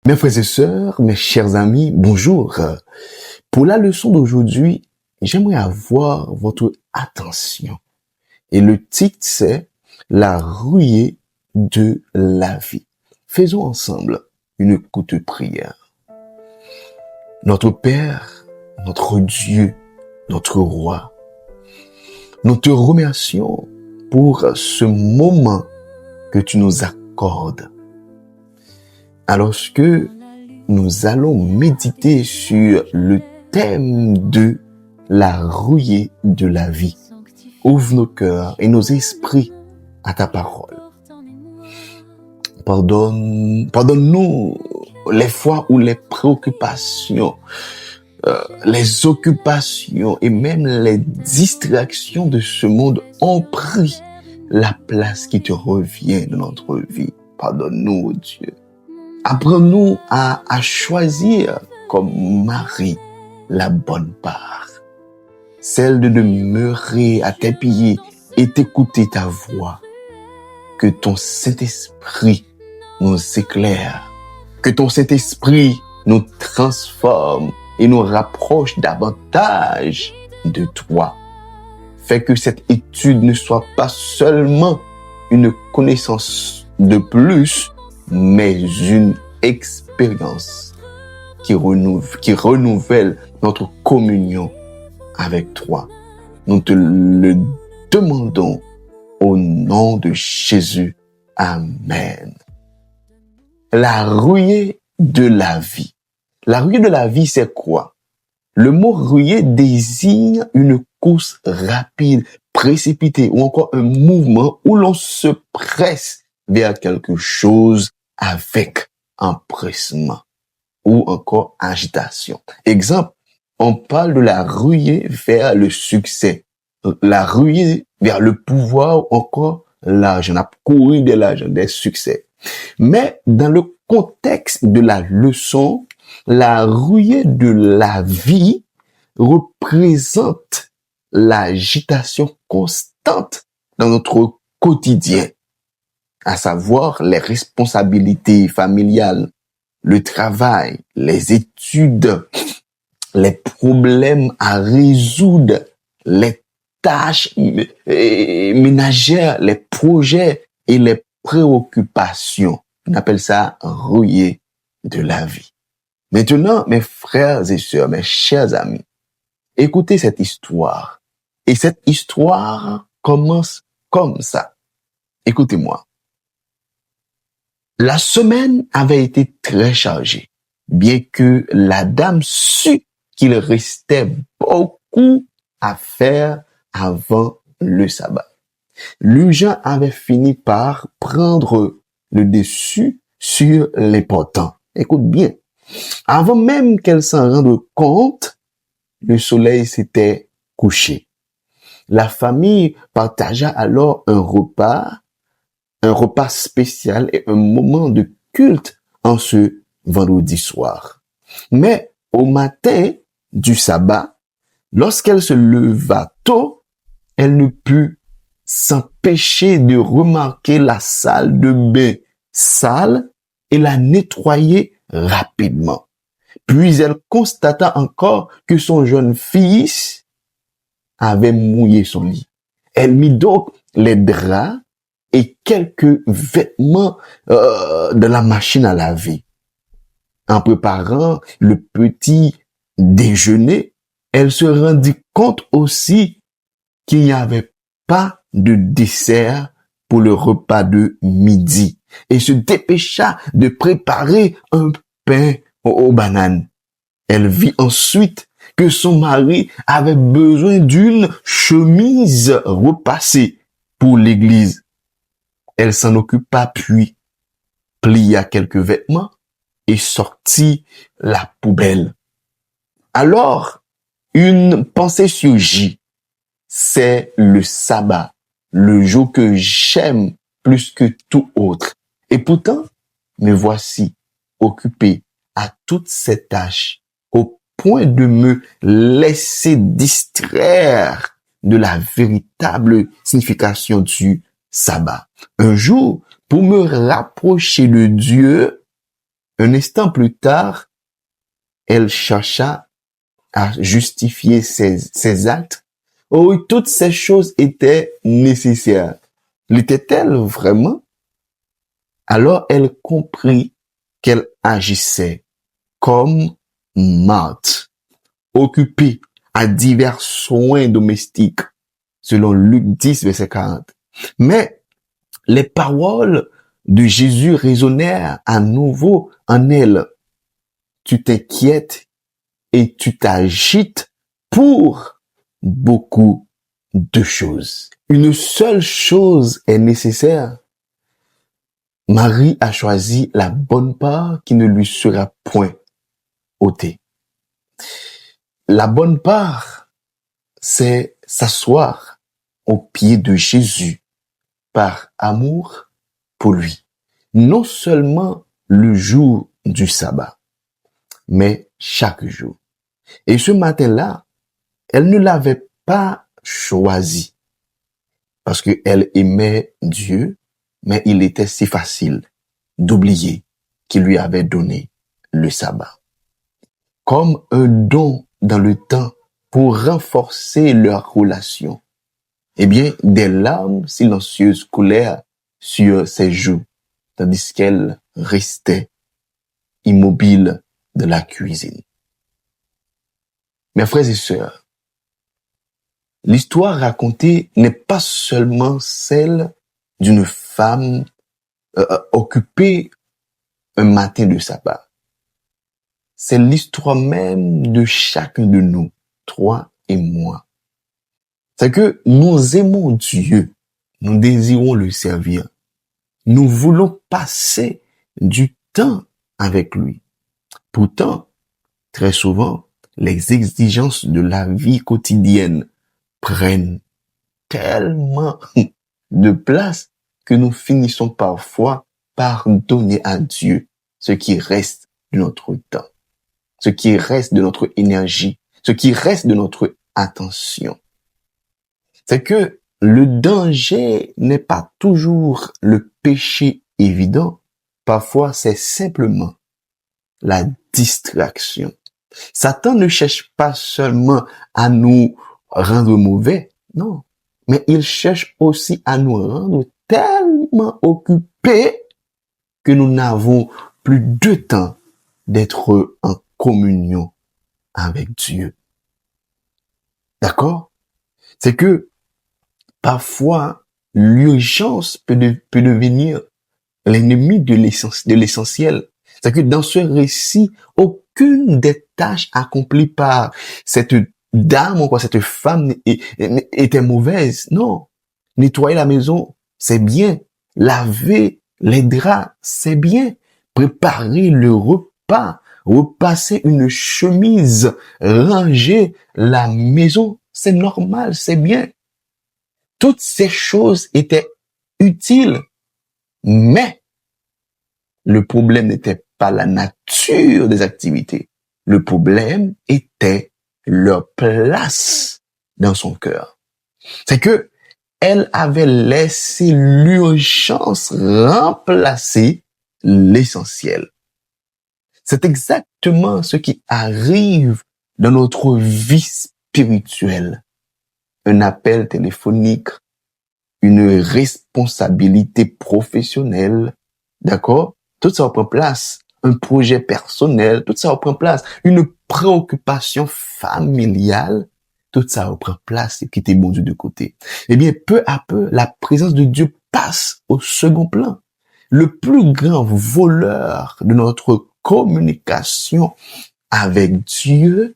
Mes frères et sœurs, mes chers amis, bonjour. Pour la leçon d'aujourd'hui, j'aimerais avoir votre attention. Et le titre, c'est La ruée de la vie. Faisons ensemble une courte prière. Notre Père, notre Dieu, notre Roi, nous te remercions pour ce moment que tu nous accordes. Alors que nous allons méditer sur le thème de la ruée de la vie. Ouvre nos cœurs et nos esprits à ta parole. Pardonne-nous les fois où les préoccupations, les occupations et même les distractions de ce monde ont pris la place qui te revient dans notre vie. Pardonne-nous, oh Dieu. Apprends-nous à choisir comme Marie la bonne part, celle de demeurer à tes pieds et t'écouter ta voix. Que ton Saint-Esprit nous éclaire, que ton Saint-Esprit nous transforme et nous rapproche davantage de toi. Fais que cette étude ne soit pas seulement une connaissance de plus, mais une expérience qui renouvelle notre communion avec toi. Nous te le demandons au nom de Jésus. Amen. La ruée de la vie. La ruée de la vie, c'est quoi? Le mot ruée désigne une course rapide, précipitée ou encore un mouvement où l'on se presse vers quelque chose avec empressement ou encore agitation. Exemple, on parle de la ruée vers le succès, la ruée vers le pouvoir ou encore l'argent, la courir de l'argent, des succès. Mais dans le contexte de la leçon, la ruée de la vie représente l'agitation constante dans notre quotidien, à savoir les responsabilités familiales, le travail, les études, les problèmes à résoudre, les tâches ménagères, les projets et les préoccupations. On appelle ça ruée de la vie. Maintenant, mes frères et sœurs, mes chers amis, écoutez cette histoire. Et cette histoire commence comme ça. Écoutez-moi. La semaine avait été très chargée, bien que la dame sût qu'il restait beaucoup à faire avant le sabbat. L'urgent avait fini par prendre le dessus sur l'important. Écoute bien. Avant même qu'elle s'en rende compte, le soleil s'était couché. La famille partagea alors un repas spécial et un moment de culte en ce vendredi soir. Mais au matin du sabbat, lorsqu'elle se leva tôt, elle ne put s'empêcher de remarquer la salle de bain sale et la nettoyer rapidement. Puis elle constata encore que son jeune fils avait mouillé son lit. Elle mit donc les draps et quelques vêtements de la machine à laver. En préparant le petit déjeuner, elle se rendit compte aussi qu'il n'y avait pas de dessert pour le repas de midi et se dépêcha de préparer un pain aux bananes. Elle vit ensuite que son mari avait besoin d'une chemise repassée pour l'église. Elle s'en occupa puis plia quelques vêtements et sortit la poubelle. Alors, une pensée surgit. C'est le sabbat, le jour que j'aime plus que tout autre. Et pourtant, me voici occupé à toutes ces tâches, au point de me laisser distraire de la véritable signification du sabbat. Un jour, pour me rapprocher de Dieu, Un instant plus tard, elle chercha à justifier ses actes. Oh oui, toutes ces choses étaient nécessaires. L'était-elle vraiment? Alors elle comprit qu'elle agissait comme Marthe, occupée à divers soins domestiques, selon Luc 10, verset 40. Mais les paroles de Jésus résonnèrent à nouveau en elle. Tu t'inquiètes et tu t'agites pour beaucoup de choses. Une seule chose est nécessaire. Marie a choisi la bonne part qui ne lui sera point ôtée. La bonne part, c'est s'asseoir aux pieds de Jésus par amour pour lui. Non seulement le jour du sabbat, mais chaque jour. Et ce matin-là, elle ne l'avait pas choisi parce qu'elle aimait Dieu, mais il était si facile d'oublier qu'il lui avait donné le sabbat. Comme un don dans le temps pour renforcer leur relation. Eh bien, des larmes silencieuses coulèrent sur ses joues, tandis qu'elle restait immobile de la cuisine. Mes frères et sœurs, l'histoire racontée n'est pas seulement celle d'une femme occupée un matin de sabbat. C'est l'histoire même de chacun de nous, toi et moi. C'est que nous aimons Dieu, nous désirons le servir. Nous voulons passer du temps avec lui. Pourtant, très souvent, les exigences de la vie quotidienne prennent tellement de place que nous finissons parfois par donner à Dieu ce qui reste de notre temps, ce qui reste de notre énergie, ce qui reste de notre attention. C'est que le danger n'est pas toujours le péché évident. Parfois, c'est simplement la distraction. Satan ne cherche pas seulement à nous rendre mauvais, non, mais il cherche aussi à nous rendre tellement occupés que nous n'avons plus de temps d'être en communion avec Dieu. D'accord? C'est que parfois, l'urgence peut devenir l'ennemi de l'essentiel. C'est que dans ce récit, aucune des tâches accomplies par cette dame ou quoi, cette femme était mauvaise. Non. Nettoyer la maison, c'est bien. Laver les draps, c'est bien. Préparer le repas, repasser une chemise, ranger la maison, c'est normal, c'est bien. Toutes ces choses étaient utiles, mais le problème n'était pas la nature des activités. Le problème était leur place dans son cœur. C'est que elle avait laissé l'urgence remplacer l'essentiel. C'est exactement ce qui arrive dans notre vie spirituelle. Un appel téléphonique, une responsabilité professionnelle, d'accord? Tout ça prend place. Un projet personnel, tout ça prend place. Une préoccupation familiale, tout ça prend place et quitter bon Dieu de côté. Eh bien, peu à peu, la présence de Dieu passe au second plan. Le plus grand voleur de notre communication avec Dieu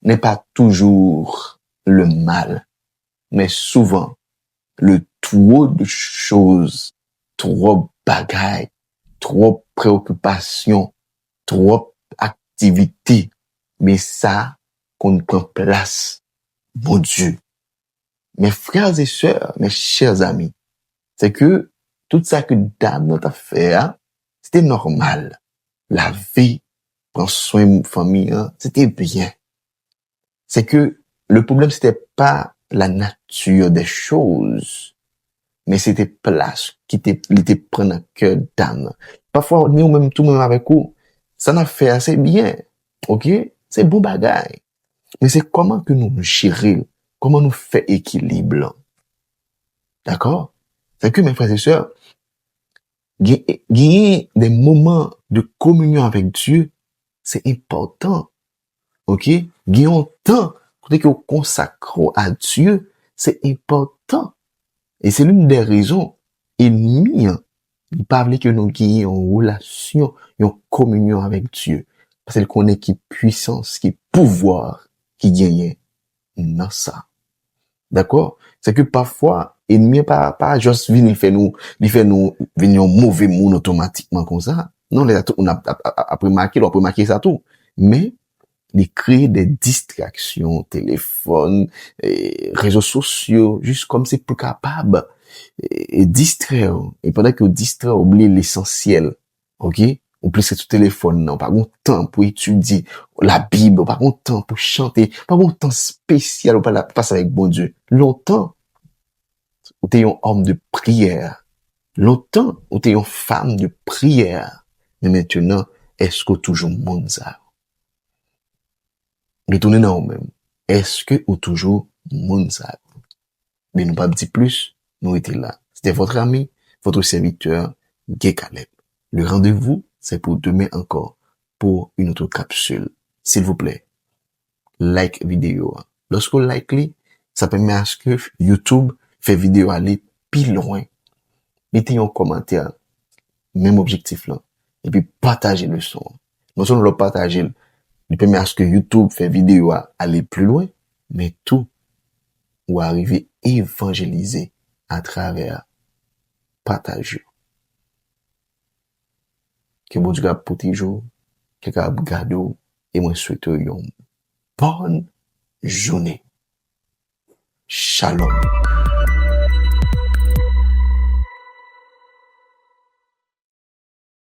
n'est pas toujours le mal, mais souvent le trop de choses, trop bagailles, trop préoccupations, trop activités, mais ça qu'on prend place, mon Dieu. Mes frères et sœurs, mes chers amis, c'est que tout ça que Dame a fait, c'était normal. La vie, prendre soin de famille, c'était bien. C'est que le problème, c'était pas la nature des choses, mais c'était place qui était prendre à cœur d'âme. Parfois, nous même tout même avec vous, ça n'a fait assez bien. OK? C'est bon bagay. Mais c'est comment que nous gérer, comment nous fait équilibre. D'accord? C'est que mes frères et sœurs, gagner des moments de communion avec Dieu, c'est important. OK? Gagner un temps côté que vous consacrez à Dieu, c'est important. Et c'est l'une des raisons ennemies. Il parle que nous ayons une relation, une communion avec Dieu. Parce qu'il connaît qui puissance, qui pouvoir, qui gagne dans ça. D'accord? C'est que parfois, ennemi pas juste venir faire nous venir mauvais monde automatiquement comme ça. Non, on a après marqué ça tout. Mais il crée des distractions, téléphone, réseaux sociaux, juste comme c'est plus capable et distraire. Et pendant que vous distraire, oubliez l'essentiel. OK? Ou plus c'est tout téléphone, non. Pas de temps pour étudier la Bible, pas de temps pour chanter, pas de temps spécial pour passer avec bon Dieu. Longtemps, vous êtes un homme de prière. Longtemps, vous êtes une femme de prière. Mais maintenant, est-ce que toujours monde ça? Retournez dans vous-même. Est-ce que ou toujours monde ça? Mais nous pas dit plus, nous étions là. C'était votre ami, votre serviteur, Guy Caleb. Le rendez-vous, c'est pour demain encore, pour une autre capsule. S'il vous plaît, like vidéo. Lorsque vous like, ça permet à ce que YouTube fait vidéo aller plus loin. Mettez un commentaire, même objectif là, et puis partagez le son. Non seulement le partager, il permet à ce que YouTube fait vidéo aller plus loin, mais tout, ou arriver à évangéliser à travers partage. Que bon Dieu garde pour toujours, que garde et moi souhaite une bonne journée. Shalom.